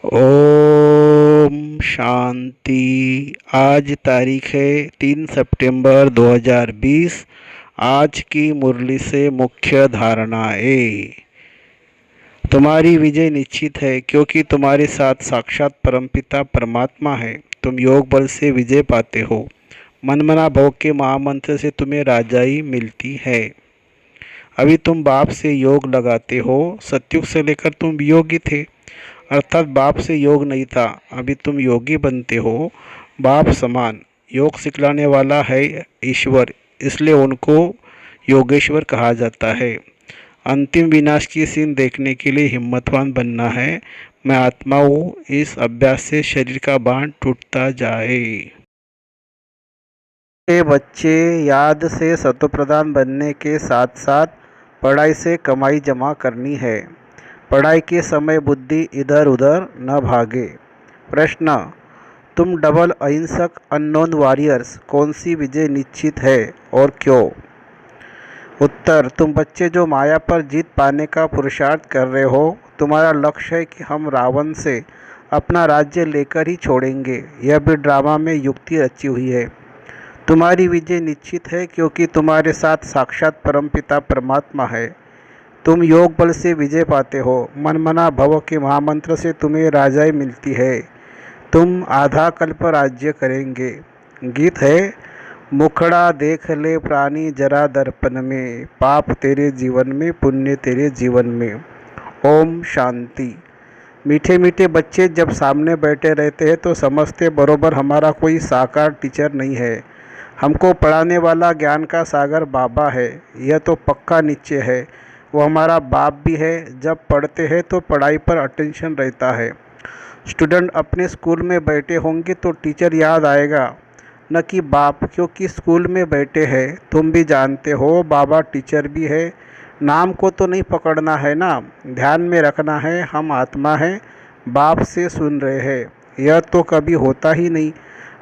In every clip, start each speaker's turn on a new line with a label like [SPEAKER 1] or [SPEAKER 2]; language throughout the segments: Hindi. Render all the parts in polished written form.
[SPEAKER 1] ओम शांति। आज तारीख है 3 सितंबर 2020। आज की मुरली से मुख्य धारणाएं। तुम्हारी विजय निश्चित है क्योंकि तुम्हारे साथ साक्षात परमपिता परमात्मा है। तुम योग बल से विजय पाते हो। मनमना भव के महामंत्र से तुम्हें राजाई मिलती है। अभी तुम बाप से योग लगाते हो। सतयुग से लेकर तुम योगी थे, अर्थात बाप से योग नहीं था। अभी तुम योगी बनते हो। बाप समान योग सिखलाने वाला है ईश्वर, इसलिए उनको योगेश्वर कहा जाता है। अंतिम विनाश की सीन देखने के लिए हिम्मतवान बनना है। मैं आत्मा हूँ। इस अभ्यास से शरीर का बांध टूटता जाए। बच्चे याद से सतोप्रधान बनने के साथ साथ पढ़ाई से कमाई जमा करनी है। पढ़ाई के समय बुद्धि इधर उधर न भागे। प्रश्न, तुम डबल अहिंसक अननोन वॉरियर्स कौन सी विजय निश्चित है और क्यों? उत्तर, तुम बच्चे जो माया पर जीत पाने का पुरुषार्थ कर रहे हो। तुम्हारा लक्ष्य है कि हम रावण से अपना राज्य लेकर ही छोड़ेंगे। यह भी ड्रामा में युक्ति रची हुई है। तुम्हारी विजय निश्चित है क्योंकि तुम्हारे साथ साक्षात परमपिता परमात्मा है। तुम योग बल से विजय पाते हो। मनमना भव के महामंत्र से तुम्हें राजाई मिलती है। तुम आधा कल्प राज्य करेंगे। गीत है, मुखड़ा देख ले प्राणी जरा दर्पण में, पाप तेरे जीवन में पुण्य तेरे जीवन में। ओम शांति। मीठे मीठे बच्चे जब सामने बैठे रहते हैं तो समझते बरोबर हमारा कोई साकार टीचर नहीं है। हमको पढ़ाने वाला ज्ञान का सागर बाबा है। यह तो पक्का निश्चय है। वो हमारा बाप भी है। जब पढ़ते हैं तो पढ़ाई पर अटेंशन रहता है। स्टूडेंट अपने स्कूल में बैठे होंगे तो टीचर याद आएगा, न कि बाप, क्योंकि स्कूल में बैठे हैं। तुम भी जानते हो बाबा टीचर भी है। नाम को तो नहीं पकड़ना है ना, ध्यान में रखना है हम आत्मा हैं, बाप से सुन रहे हैं। यह तो कभी होता ही नहीं,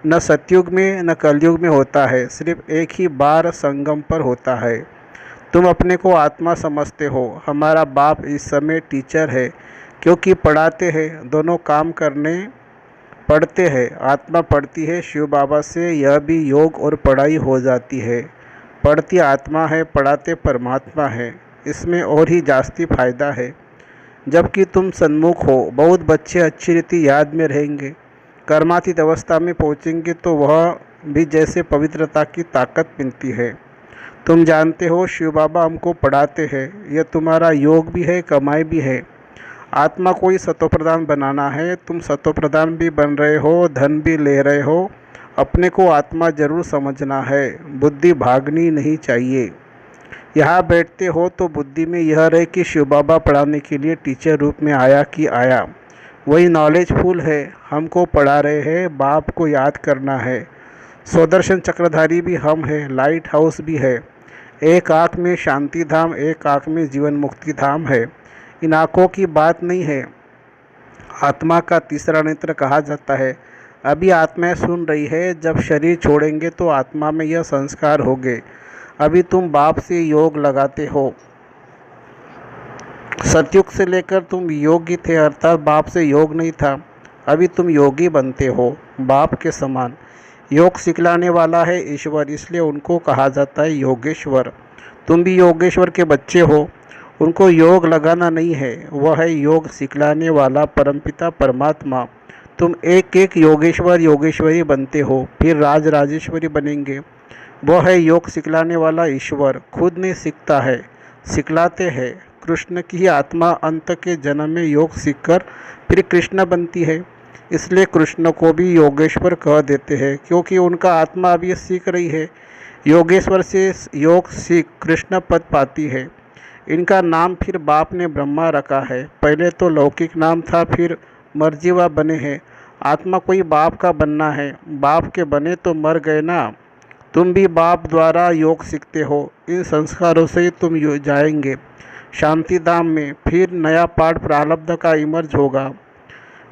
[SPEAKER 1] न सतयुग में न कलयुग में होता है। सिर्फ एक ही बार संगम पर होता है। तुम अपने को आत्मा समझते हो। हमारा बाप इस समय टीचर है क्योंकि पढ़ाते हैं। दोनों काम करने पढ़ते हैं। आत्मा पढ़ती है शिव बाबा से, यह भी योग और पढ़ाई हो जाती है। पढ़ती आत्मा है, पढ़ाते परमात्मा है। इसमें और ही जास्ती फायदा है। जबकि तुम सन्मुख हो, बहुत बच्चे अच्छी रीति याद में रहेंगे। कर्मातीत अवस्था में पहुँचेंगे तो वह भी जैसे पवित्रता की ताकत मिलती है। तुम जानते हो शिव बाबा हमको पढ़ाते हैं। यह तुम्हारा योग भी है, कमाई भी है। आत्मा को ही सतोप्रधान बनाना है। तुम सतोप्रधान भी बन रहे हो, धन भी ले रहे हो। अपने को आत्मा जरूर समझना है। बुद्धि भागनी नहीं चाहिए। यहाँ बैठते हो तो बुद्धि में यह रहे कि शिव बाबा पढ़ाने के लिए टीचर रूप में आया कि आया। वही नॉलेजफुल है, हमको पढ़ा रहे हैं। बाप को याद करना है। स्वदर्शन चक्रधारी भी हम हैं, लाइट हाउस भी है। एक आँख में शांति धाम, एक आँख में जीवन मुक्ति धाम है। इन आँखों की बात नहीं है। आत्मा का तीसरा नेत्र कहा जाता है। अभी आत्माएं सुन रही है। जब शरीर छोड़ेंगे तो आत्मा में यह संस्कार होंगे। अभी तुम बाप से योग लगाते हो। सतयुग से लेकर तुम योगी थे, अर्थात बाप से योग नहीं था। अभी तुम योगी बनते हो, बाप के समान। योग सिखलाने वाला है ईश्वर, इसलिए उनको कहा जाता है योगेश्वर। तुम भी योगेश्वर के बच्चे हो। उनको योग लगाना नहीं है, वह है योग सिखलाने वाला परमपिता परमात्मा। तुम एक एक योगेश्वर योगेश्वरी बनते हो, फिर राज राजेश्वरी बनेंगे। वह है योग सिखलाने वाला ईश्वर। खुद नहीं सीखता है, सिखलाते हैं। कृष्ण की ही आत्मा अंत के जन्म में योग सीखकर फिर कृष्ण बनती है। इसलिए कृष्ण को भी योगेश्वर कह देते हैं, क्योंकि उनका आत्मा अभी सीख रही है। योगेश्वर से योग सीख कृष्ण पद पाती है। इनका नाम फिर बाप ने ब्रह्मा रखा है। पहले तो लौकिक नाम था, फिर मर्जीवा बने हैं। आत्मा कोई बाप का बनना है। बाप के बने तो मर गए ना। तुम भी बाप द्वारा योग सीखते हो। इन संस्कारों से तुम जाएंगे शांति धाम में। फिर नया पाठ प्रारब्ध का इमर्ज होगा।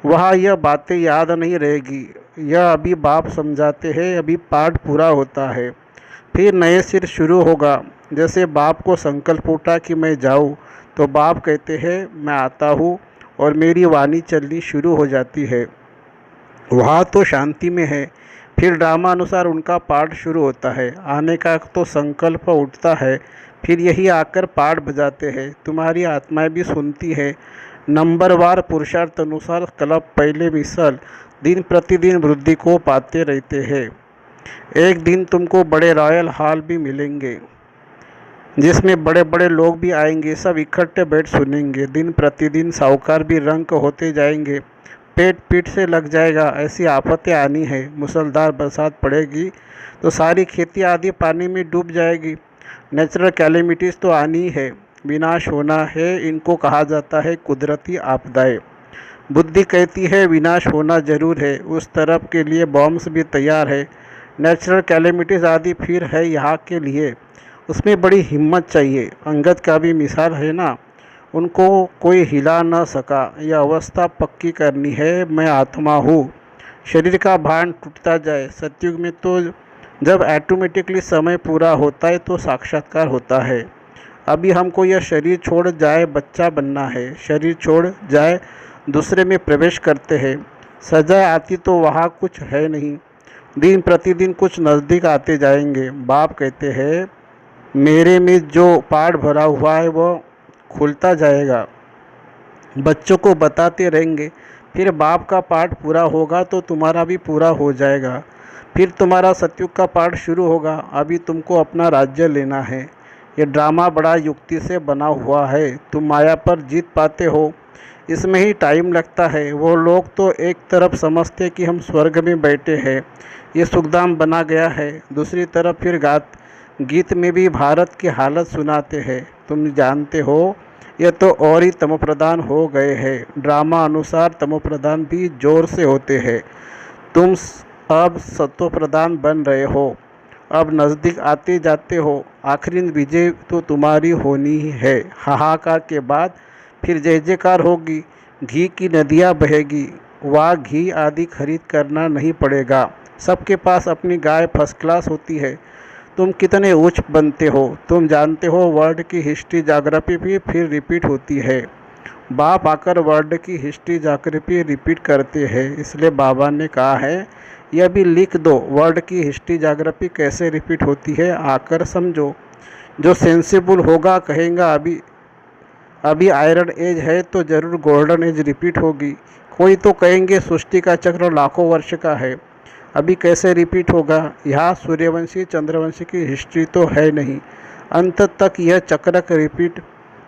[SPEAKER 1] वहाँ यह बातें याद नहीं रहेगी। यह अभी बाप समझाते हैं, अभी पाठ पूरा होता है। फिर नए सिर शुरू होगा। जैसे बाप को संकल्प उठा कि मैं जाऊँ, तो बाप कहते हैं मैं आता हूँ और मेरी वाणी चलनी शुरू हो जाती है। वहाँ तो शांति में है। फिर ड्रामा अनुसार उनका पाठ शुरू होता है। आने का तो संकल्प उठता है, फिर यही आकर पाठ बजाते हैं। तुम्हारी आत्माएं भी सुनती है। नंबरवार पुरुषार्थ अनुसार क्लब पहले मिसल दिन प्रतिदिन वृद्धि को पाते रहते हैं। एक दिन तुमको बड़े रॉयल हॉल भी मिलेंगे जिसमें बड़े बड़े लोग भी आएंगे, सब इकट्ठे बैठ सुनेंगे। दिन प्रतिदिन साहूकार भी रंक होते जाएंगे, पेट पीठ से लग जाएगा। ऐसी आफतें आनी है, मूसलधार बरसात पड़ेगी तो सारी खेती आदि पानी में डूब जाएगी। नेचुरल कैलेमिटीज़ तो आनी है, विनाश होना है। इनको कहा जाता है कुदरती आपदाएं। बुद्धि कहती है विनाश होना जरूर है, उस तरफ के लिए बॉम्ब्स भी तैयार है। नेचुरल कैलेमिटीज़ आदि फिर है यहाँ के लिए, उसमें बड़ी हिम्मत चाहिए। अंगद का भी मिसाल है ना, उनको कोई हिला न सका। यह अवस्था पक्की करनी है, मैं आत्मा हूँ। शरीर का भान टूटता जाए। सतयुग में तो जब ऑटोमेटिकली समय पूरा होता है तो साक्षात्कार होता है। अभी हमको यह शरीर छोड़ जाए बच्चा बनना है, शरीर छोड़ जाए दूसरे में प्रवेश करते हैं। सजा आती तो वहाँ कुछ है नहीं, दिन प्रतिदिन कुछ नज़दीक आते जाएंगे। बाप कहते हैं मेरे में जो पाठ भरा हुआ है वह खुलता जाएगा। बच्चों को बताते रहेंगे, फिर बाप का पाठ पूरा होगा तो तुम्हारा भी पूरा हो जाएगा। फिर तुम्हारा सतयुग का पाठ शुरू होगा। अभी तुमको अपना राज्य लेना है। ये ड्रामा बड़ा युक्ति से बना हुआ है, तुम माया पर जीत पाते हो, इसमें ही टाइम लगता है। वो लोग तो एक तरफ समझते कि हम स्वर्ग में बैठे हैं, ये सुखधाम बना गया है, दूसरी तरफ फिर गीत में भी भारत की हालत सुनाते हैं। तुम जानते हो ये तो और ही तमोप्रधान हो गए हैं। ड्रामा अनुसार तमोप्रधान भी जोर से होते हैं। तुम अब सत्वप्रधान बन रहे हो, अब नज़दीक आते जाते हो। आखिरी विजय तो तुम्हारी होनी ही है। हाहाकार के बाद फिर जय जयकार होगी, घी की नदियाँ बहेगी। वहाँ घी आदि खरीद करना नहीं पड़ेगा, सबके पास अपनी गाय फर्स्ट क्लास होती है। तुम कितने उच्च बनते हो, तुम जानते हो। वर्ल्ड की हिस्ट्री जाग्राफी भी फिर रिपीट होती है। बाप आकर वर्ल्ड की हिस्ट्री जाग्राफी रिपीट करते हैं, इसलिए बाबा ने कहा है यह भी लिख दो, वर्ल्ड की हिस्ट्री जाग्राफी कैसे रिपीट होती है, आकर समझो। जो सेंसिबल होगा कहेगा अभी आयरन एज है तो ज़रूर गोल्डन एज रिपीट होगी। कोई तो कहेंगे सृष्टि का चक्र लाखों वर्ष का है, अभी कैसे रिपीट होगा। यहाँ सूर्यवंशी चंद्रवंशी की हिस्ट्री तो है नहीं, अंत तक यह चक्र रिपीट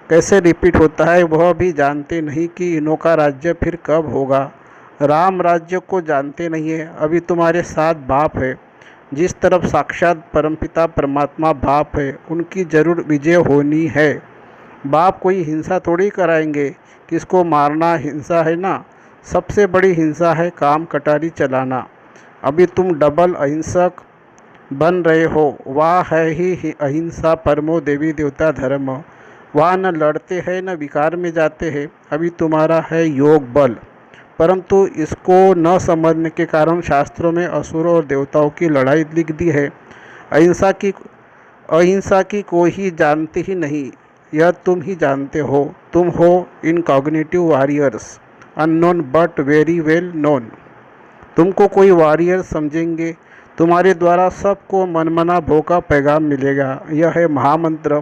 [SPEAKER 1] कैसे रिपीट होता है वह भी जानते नहीं कि इनों का राज्य फिर कब होगा। राम राज्य को जानते नहीं है। अभी तुम्हारे साथ बाप है, जिस तरफ साक्षात परमपिता परमात्मा बाप है, उनकी जरूर विजय होनी है। बाप कोई हिंसा थोड़ी कराएंगे, किसको मारना हिंसा है ना। सबसे बड़ी हिंसा है काम कटारी चलाना। अभी तुम डबल अहिंसक बन रहे हो। वह है ही अहिंसा परमो देवी देवता धर्म। वहाँ न लड़ते हैं न विकार में जाते हैं। अभी तुम्हारा है योग बल, परंतु इसको न समझने के कारण शास्त्रों में असुरों और देवताओं की लड़ाई लिख दी है। अहिंसा की कोई ही जानते ही नहीं, यह तुम ही जानते हो। तुम हो incognitive warriors, unknown but very well known. तुमको कोई वॉरियर समझेंगे, तुम्हारे द्वारा सबको मनमना भोग का पैगाम मिलेगा। यह है महामंत्र।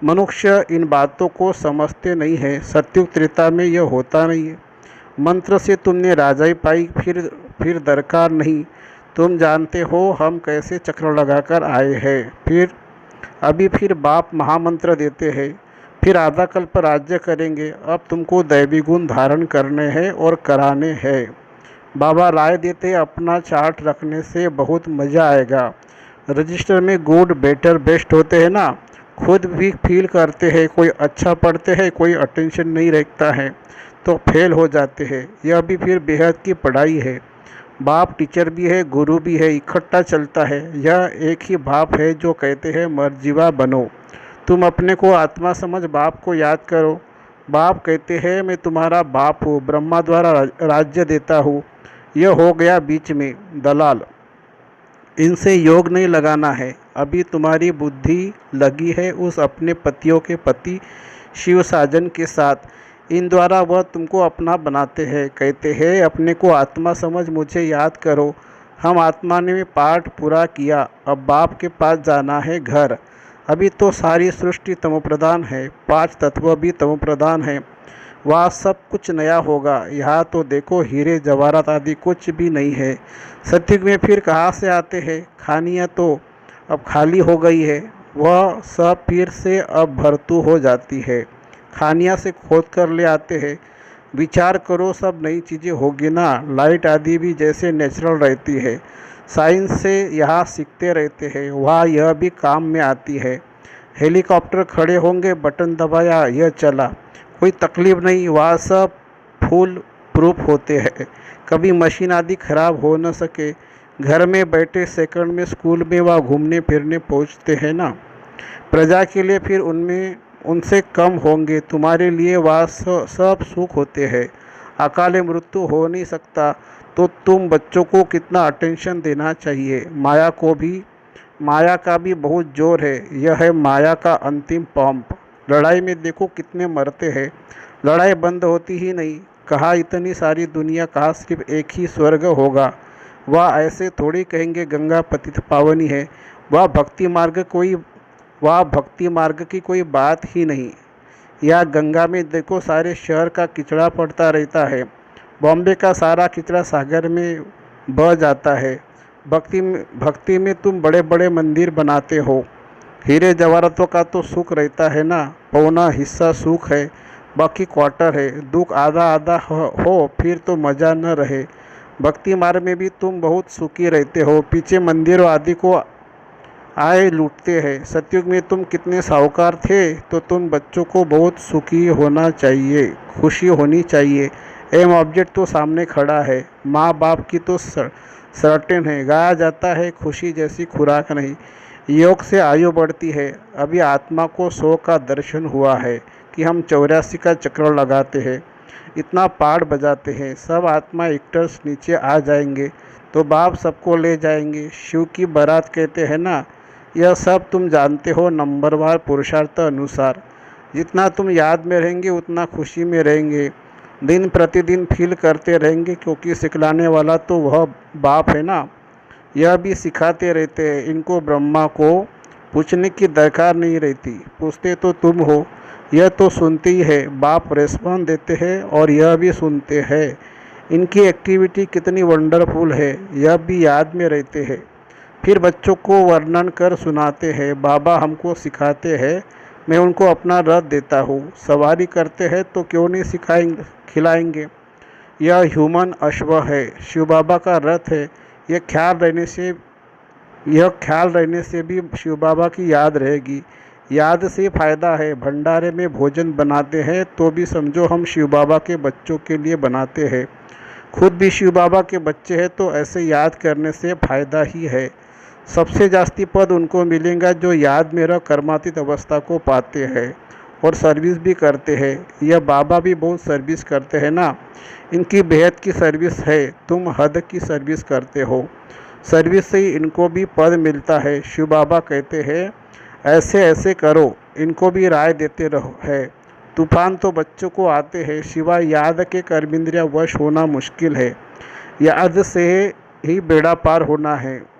[SPEAKER 1] मनुष्य इन बातों को समझते नहीं है। सत्युग त्रेता में यह होता नहीं है। मंत्र से तुमने राजाई पाई, फिर दरकार नहीं। तुम जानते हो हम कैसे चक्र लगाकर आए हैं। फिर बाप महामंत्र देते हैं, फिर आधा कल्प राज्य करेंगे। अब तुमको दैवी गुण धारण करने हैं और कराने हैं। बाबा राय देते हैं अपना चार्ट रखने से बहुत मज़ा आएगा। रजिस्टर में गुड बेटर बेस्ट होते हैं ना, खुद भी फील करते हैं। कोई अच्छा पढ़ते हैं, कोई अटेंशन नहीं रखता है तो फेल हो जाते हैं। यह भी फिर बेहद की पढ़ाई है। बाप टीचर भी है, गुरु भी है, इकट्ठा चलता है। यह एक ही बाप है जो कहते हैं मर्जीवा बनो। तुम अपने को आत्मा समझ बाप को याद करो। बाप कहते हैं मैं तुम्हारा बाप हूँ, ब्रह्मा द्वारा राज्य देता हूँ। यह हो गया बीच में दलाल, इनसे योग नहीं लगाना है। अभी तुम्हारी बुद्धि लगी है उस अपने पतियों के पति शिव साजन के साथ। इन द्वारा वह तुमको अपना बनाते हैं। कहते हैं अपने को आत्मा समझ मुझे याद करो। हम आत्मा ने पाठ पूरा किया, अब बाप के पास जाना है घर। अभी तो सारी सृष्टि तमोप्रधान है, 5 तत्व भी तमोप्रधान है। वहाँ सब कुछ नया होगा। यहाँ तो देखो हीरे जवाहरात आदि कुछ भी नहीं है। सत्युग में फिर कहाँ से आते हैं? खानियाँ तो अब खाली हो गई है, वह सब फिर से अब भरतू हो जाती है। खानियाँ से खोद कर ले आते हैं। विचार करो, सब नई चीज़ें होगी ना। लाइट आदि भी जैसे नेचुरल रहती है। साइंस से यहाँ सीखते रहते हैं, वहाँ यह भी काम में आती है। हेलीकॉप्टर खड़े होंगे, बटन दबाया, यह चला, कोई तकलीफ नहीं। वहाँ सब फुल प्रूफ होते हैं, कभी मशीन आदि खराब हो न सके। घर में बैठे सेकंड में स्कूल में वह घूमने फिरने पहुँचते हैं ना। प्रजा के लिए फिर उनमें उनसे कम होंगे, तुम्हारे लिए वह सब सुख होते हैं। अकाले मृत्यु हो नहीं सकता तो तुम बच्चों को कितना अटेंशन देना चाहिए। माया का भी बहुत जोर है। यह है माया का अंतिम पंप। लड़ाई में देखो कितने मरते हैं, लड़ाई बंद होती ही नहीं। कहा इतनी सारी दुनिया, कहा सिर्फ एक ही स्वर्ग होगा। वह ऐसे थोड़ी कहेंगे गंगा पतित पावनी है। वह भक्ति मार्ग की कोई बात ही नहीं। या गंगा में देखो सारे शहर का किचड़ा पड़ता रहता है। बॉम्बे का सारा किचड़ा सागर में बह जाता है। भक्ति में तुम बड़े बड़े मंदिर बनाते हो। हीरे जवाहरातों का तो सुख रहता है ना, पौना हिस्सा सुख है, बाकी क्वार्टर है। दुख आधा आधा हो फिर तो मज़ा न रहे। भक्ति मार्ग में भी तुम बहुत सुखी रहते हो, पीछे मंदिरों आदि को आए लूटते हैं। सतयुग में तुम कितने साहूकार थे, तो तुम बच्चों को बहुत सुखी होना चाहिए, खुशी होनी चाहिए। एम ऑब्जेक्ट तो सामने खड़ा है, माँ बाप की तो सर्टेन है। गाया जाता है खुशी जैसी खुराक नहीं। योग से आयु बढ़ती है। अभी आत्मा को 100 का दर्शन हुआ है कि हम 84 का चक्र लगाते हैं, इतना पाठ बजाते हैं। सब आत्मा एक्टर्स नीचे आ जाएंगे तो बाप सबको ले जाएंगे। शिव की बारात कहते हैं ना, यह सब तुम जानते हो नंबरवार पुरुषार्थ अनुसार। जितना तुम याद में रहेंगे उतना खुशी में रहेंगे, दिन प्रतिदिन फील करते रहेंगे, क्योंकि सिखलाने वाला तो वह बाप है ना। यह भी सिखाते रहते हैं। इनको ब्रह्मा को पूछने की दरकार नहीं रहती, पूछते तो तुम हो। यह तो सुनते ही है, बाप रेस्पॉन्स देते हैं और यह भी सुनते हैं। इनकी एक्टिविटी कितनी वंडरफुल है, यह भी याद में रहते हैं। फिर बच्चों को वर्णन कर सुनाते हैं। बाबा हमको सिखाते हैं, मैं उनको अपना रथ देता हूँ। सवारी करते हैं तो क्यों नहीं खिलाएंगे। यह ह्यूमन अश्व है, शिव बाबा का रथ है। यह ख्याल रहने से भी शिव बाबा की याद रहेगी। याद से फ़ायदा है। भंडारे में भोजन बनाते हैं तो भी समझो हम शिव बाबा के बच्चों के लिए बनाते हैं। खुद भी शिव बाबा के बच्चे हैं तो ऐसे याद करने से फ़ायदा ही है। सबसे जास्ती पद उनको मिलेगा जो याद में रह कर्मातीत अवस्था को पाते हैं और सर्विस भी करते हैं। यह बाबा भी बहुत सर्विस करते हैं ना, इनकी बेहद की सर्विस है, तुम हद की सर्विस करते हो। सर्विस से ही इनको भी पद मिलता है। शिव बाबा कहते हैं ऐसे ऐसे करो, इनको भी राय देते रहो है। तूफान तो बच्चों को आते हैं, सिवाय याद के कर्मेंद्रिया वश होना मुश्किल है। याद से ही बेड़ा पार होना है।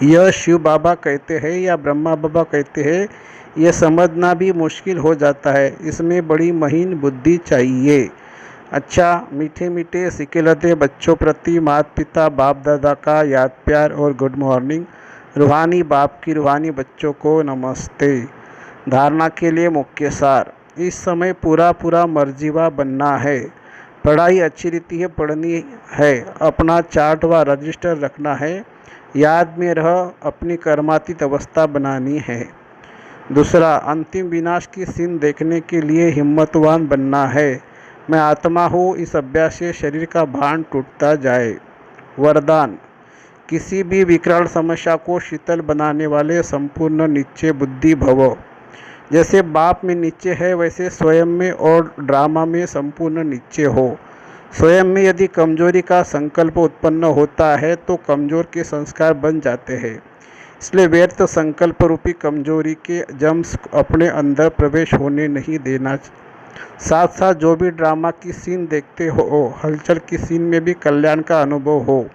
[SPEAKER 1] यह शिव बाबा कहते हैं या ब्रह्मा बाबा कहते हैं, यह समझना भी मुश्किल हो जाता है। इसमें बड़ी महीन बुद्धि चाहिए। अच्छा, मीठे मीठे सिकेलते बच्चों प्रति माता पिता बाप दादा का याद प्यार और गुड मॉर्निंग। रूहानी बाप की रूहानी बच्चों को नमस्ते। धारणा के लिए मुख्य सार, इस समय पूरा मर्जीवा बनना है। पढ़ाई अच्छी रीति है पढ़नी है, अपना चार्ट व रजिस्टर रखना है, याद में रह अपनी कर्मातीत अवस्था बनानी है। दूसरा, अंतिम विनाश की सीन देखने के लिए हिम्मतवान बनना है। मैं आत्मा हूँ, इस अभ्यास से शरीर का भान टूटता जाए। वरदान, किसी भी विकराल समस्या को शीतल बनाने वाले संपूर्ण निश्चय बुद्धि भव। जैसे बाप में निश्चय है वैसे स्वयं में और ड्रामा में संपूर्ण निश्चय हो। स्वयं में यदि कमजोरी का संकल्प उत्पन्न होता है तो कमजोर के संस्कार बन जाते हैं। इसलिए व्यर्थ संकल्प रूपी कमजोरी के जम्स अपने अंदर प्रवेश होने नहीं देना साथ साथ जो भी ड्रामा की सीन देखते हो, हलचल की सीन में भी कल्याण का अनुभव हो।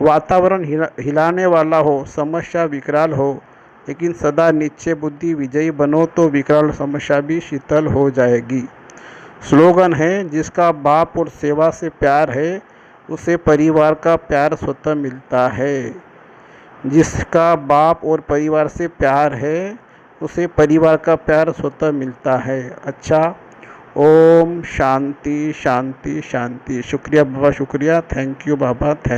[SPEAKER 1] वातावरण हिलाने वाला हो, समस्या विकराल हो, लेकिन सदा निश्चय बुद्धि विजयी बनो तो विकराल समस्या भी शीतल हो जाएगी। स्लोगन है, जिसका बाप और सेवा से प्यार है उसे परिवार का प्यार स्वतः मिलता है। जिसका बाप और परिवार से प्यार है उसे परिवार का प्यार स्वतः मिलता है। अच्छा, ओम शांति शांति शांति। शुक्रिया बाबा, शुक्रिया। Thank you Baba, thank